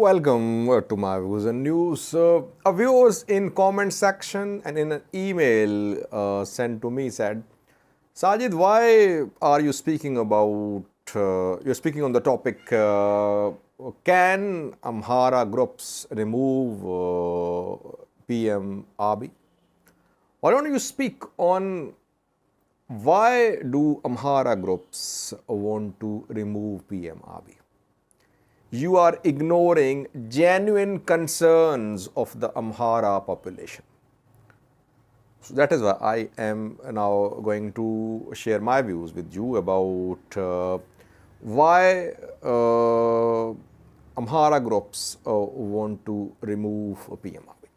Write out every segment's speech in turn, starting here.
Welcome to my views and news. A viewers in comment section and in an email sent to me said, Sajid, why are you speaking about, you're speaking on the topic, can Amhara groups remove PM Abiy? Why don't you speak on why do Amhara groups want to remove PM Abiy? You are ignoring genuine concerns of the Amhara population. So that is why I am now going to share my views with you about why Amhara groups want to remove PM Abiy.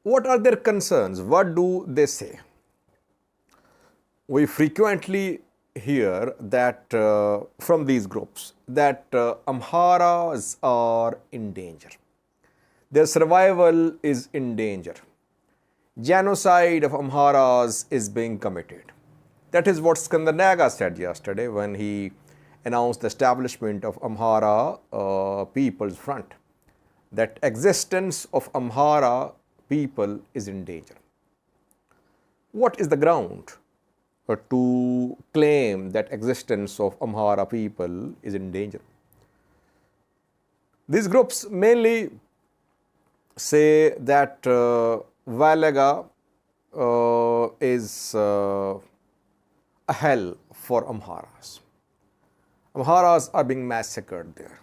What are their concerns? What do they say? We frequently hear that from these groups that Amharas are in danger. Their survival is in danger. Genocide of Amharas is being committed. That is what Skandanaga said yesterday when he announced the establishment of Amhara People's Front. That existence of Amhara people is in danger. What is the ground to claim that existence of Amhara people is in danger? These groups mainly say that Valaga is a hell for Amharas. Amharas are being massacred there.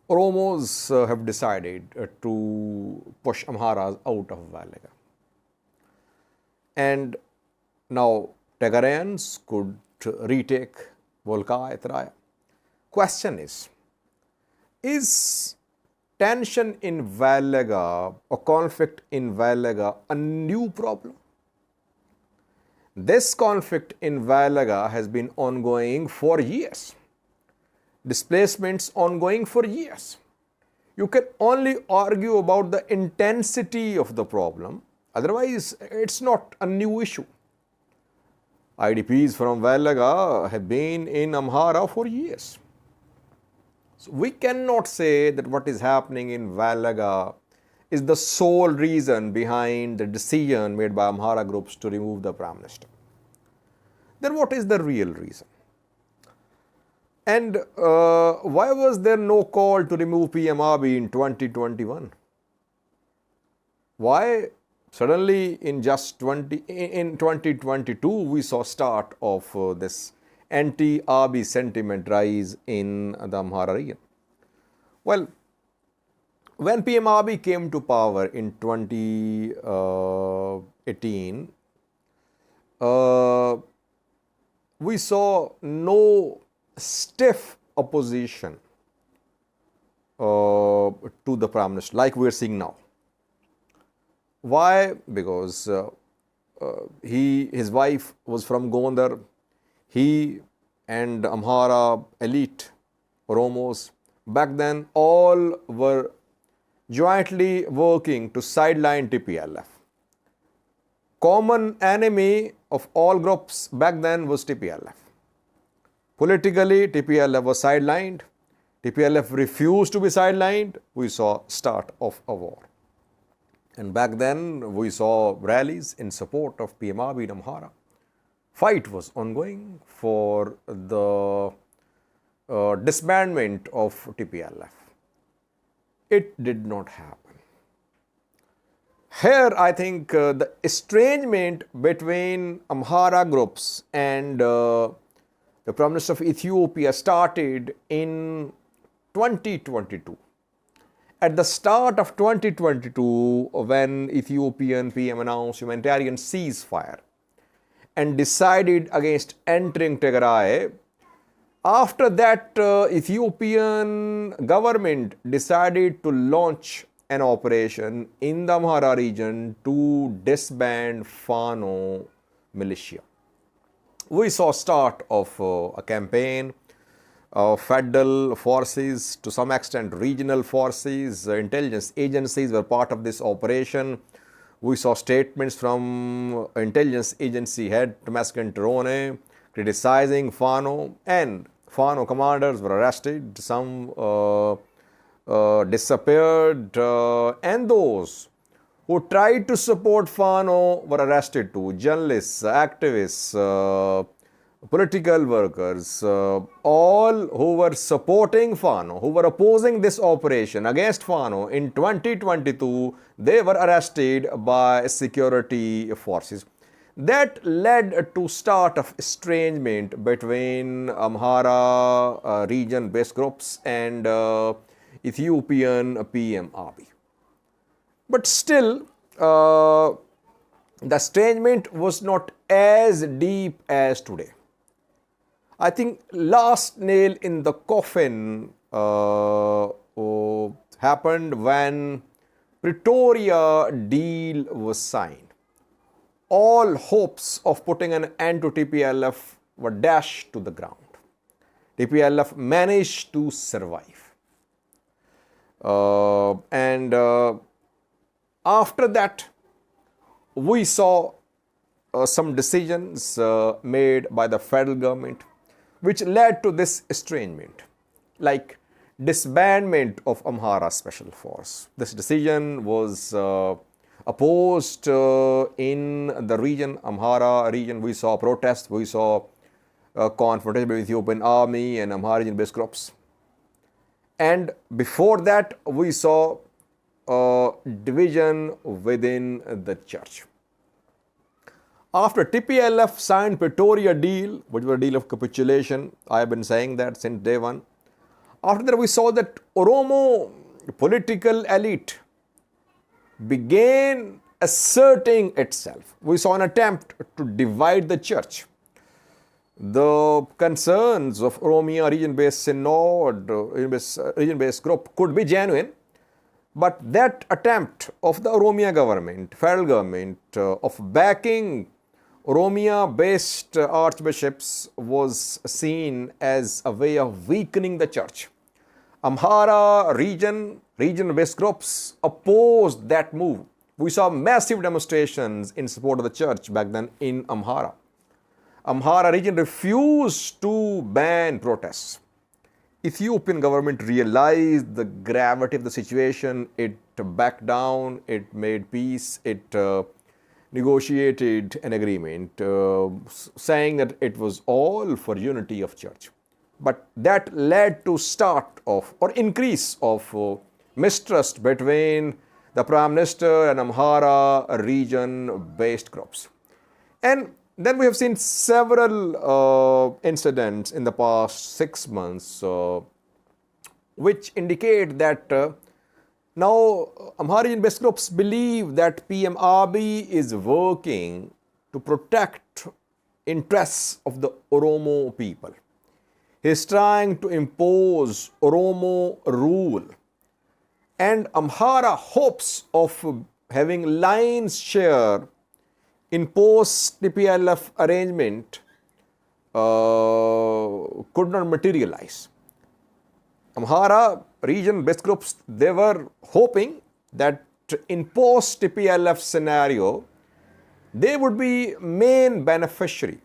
Oromos have decided to push Amharas out of Valaga. And now Tigrayans could retake Volca Etraya. Question is tension in Valaga or conflict in Valaga a new problem? This conflict in Valaga has been ongoing for years. Displacements ongoing for years. You can only argue about the intensity of the problem, otherwise it's not a new issue. IDPs from Valaga have been in Amhara for years. So we cannot say that what is happening in Valaga is the sole reason behind the decision made by Amhara groups to remove the Prime Minister. Then what is the real reason? And why was there no call to remove PM Abiy in 2021? Why suddenly in 2022 we saw start of this anti-Abiy sentiment rise in the Amhara region? Well, when PM Abiy came to power in 2018, we saw no stiff opposition to the Prime Minister like we are seeing now. Why? Because his wife was from Gondar. He and Amhara elite, Oromos, back then all were jointly working to sideline TPLF. Common enemy of all groups back then was TPLF. Politically, TPLF was sidelined. TPLF refused to be sidelined. We saw start of a war. And back then, we saw rallies in support of PM Abiy in Amhara. Fight was ongoing for the disbandment of TPLF. It did not happen. Here, I think the estrangement between Amhara groups and the Prime Minister of Ethiopia started in 2022. At the start of 2022, when Ethiopian PM announced humanitarian ceasefire and decided against entering Tigray, after that Ethiopian government decided to launch an operation in the Amhara region to disband Fano militia. We saw start of a campaign. Federal forces, to some extent regional forces, intelligence agencies were part of this operation. We saw statements from intelligence agency head Tomas Gentrone criticizing Fano, and Fano commanders were arrested, some disappeared, and those who tried to support Fano were arrested too. Journalists, activists, political workers, all who were supporting Fano, who were opposing this operation against Fano in 2022, they were arrested by security forces. That led to start of estrangement between Amhara region-based groups and Ethiopian PM Abiy. But still, the estrangement was not as deep as today. I think last nail in the coffin happened when Pretoria deal was signed. All hopes of putting an end to TPLF were dashed to the ground. TPLF managed to survive. After that, we saw some decisions made by the federal government which led to this estrangement, like disbandment of Amhara Special Force. This decision was opposed in the region, Amhara region. We saw protests, we saw confrontation with Ethiopian army and Amhara region-based groups. And before that, we saw division within the church. After TPLF signed Pretoria deal, which was a deal of capitulation, I have been saying that since day one. After that, we saw that Oromo political elite began asserting itself. We saw an attempt to divide the church. The concerns of Oromia region-based synod, region-based group could be genuine, but that attempt of the Oromia government, federal government, of backing Oromia-based archbishops was seen as a way of weakening the church. Amhara region-based groups opposed that move. We saw massive demonstrations in support of the church back then in Amhara. Amhara region refused to ban protests. Ethiopian government realized the gravity of the situation. It backed down, it made peace, it negotiated an agreement saying that it was all for unity of church. But that led to start of or increase of mistrust between the Prime Minister and Amhara region-based groups. And then we have seen several incidents in the past 6 months which indicate that now Amhara region-based groups believe that PM Abiy is working to protect interests of the Oromo people. He is trying to impose Oromo rule. And Amhara hopes of having lion's share in post-TPLF arrangement could not materialize. Amhara region-based groups, they were hoping that in post-TPLF scenario, they would be main beneficiary.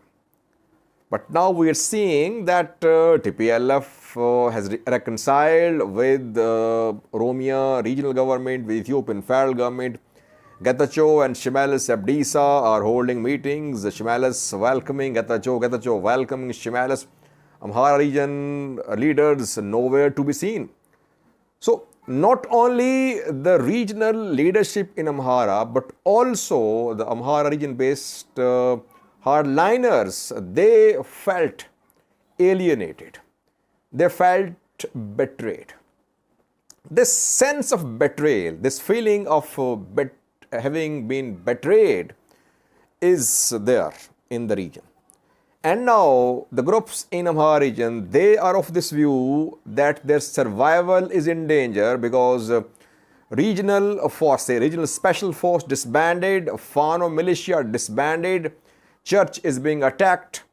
But now we are seeing that TPLF has reconciled with Oromia regional government, with Ethiopian federal government. Getachew and Shimelis Abdisa are holding meetings. Shimelis welcoming Getachew welcoming Shimelis. Amhara region leaders nowhere to be seen. So not only the regional leadership in Amhara, but also the Amhara region-based hardliners, they felt alienated. They felt betrayed. This sense of betrayal, this feeling of having been betrayed is there in the region. And now the groups in Amhara region, they are of this view that their survival is in danger because regional force, regional special force disbanded, Fano militia disbanded, church is being attacked,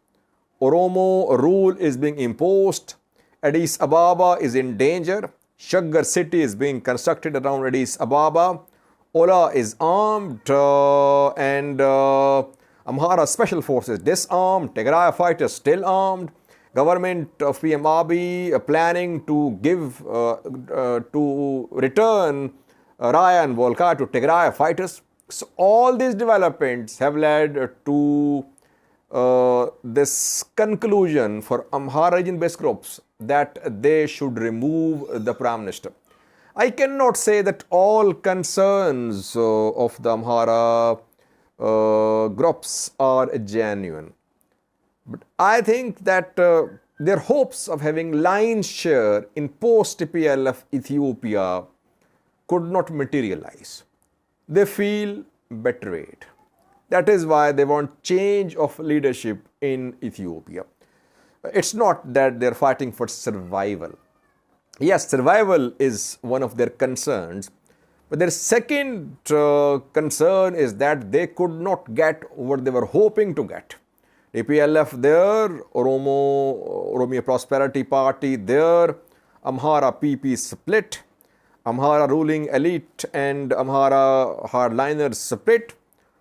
Oromo rule is being imposed, Addis Ababa is in danger, Shaggar city is being constructed around Addis Ababa, Ola is armed and Amhara special forces disarmed, Tigray fighters still armed, government of PM Abiy planning to to return Raya and Volca to Tigray fighters. So all these developments have led to this conclusion for Amhara region-based groups that they should remove the Prime Minister. I cannot say that all concerns of the Amhara groups are genuine. But I think that their hopes of having lion's share in post-TPLF Ethiopia could not materialize. They feel betrayed. That is why they want change of leadership in Ethiopia. It's not that they're fighting for survival. Yes, survival is one of their concerns, but their second concern is that they could not get what they were hoping to get. TPLF there, Oromia Prosperity Party there, Amhara PP split, Amhara ruling elite and Amhara hardliners split.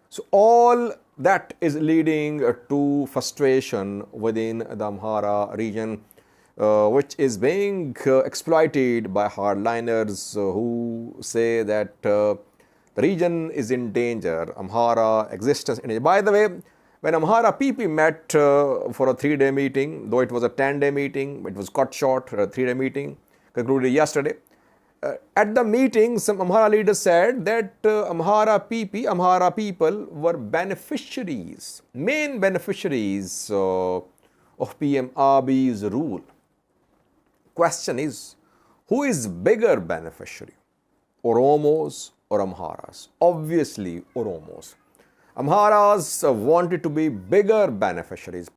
So all that is leading to frustration within the Amhara region, which is being exploited by hardliners who say that the region is in danger, Amhara existence in danger. By the way, when Amhara PP met for a 3-day meeting, though it was a 10-day meeting, it was cut short, a 3-day meeting, concluded yesterday. At the meeting, some Amhara leaders said that Amhara people were beneficiaries, main beneficiaries of PM Abiy's rule. Question is, who is bigger beneficiary, Oromos or Amharas? Obviously, Oromos. Amharas wanted to be bigger beneficiaries.